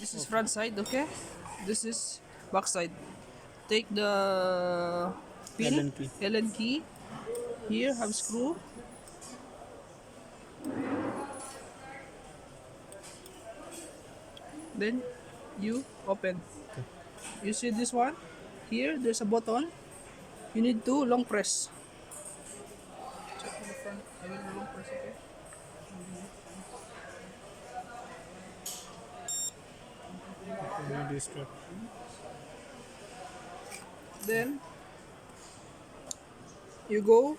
This is front side, okay? This is back side. Take the pin, Allen key. Allen key. Here have screw. Then you open. Okay. You see this one? Here there's a button. You need to long press. Check the front. I will long press, okay? Maybe start. Then you go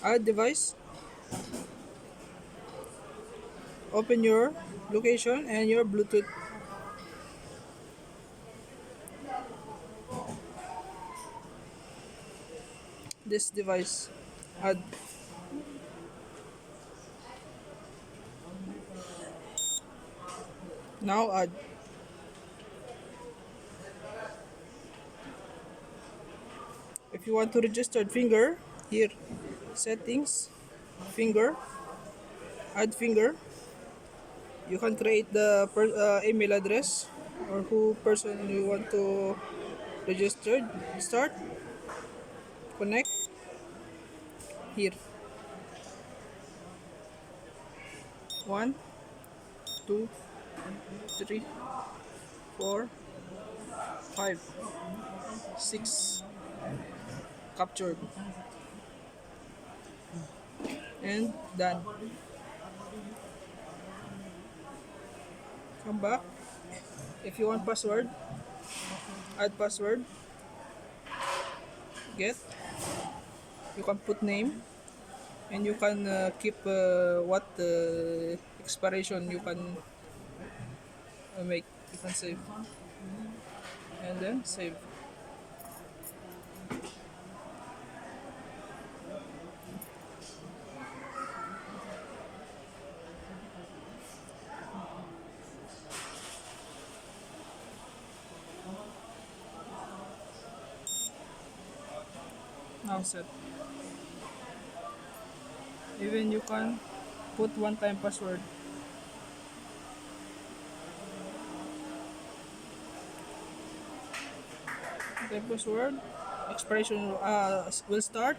add device. Open your location and your Bluetooth. This device. Add. Now add. If you want to register finger, here settings, finger, add finger. You can create the email address or who person you want to register. Start, connect here. 1, 2, 3, 4, 5, 6 captured and done. Come back. If you want password, add password. Get. You can put name and you can keep what expiration you can make. You can save and then save. Now set. Even you can put one time password. Time password. Expiration will start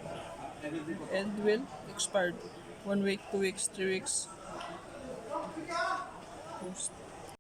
and will expire. 1 week, 2 weeks, 3 weeks. Post.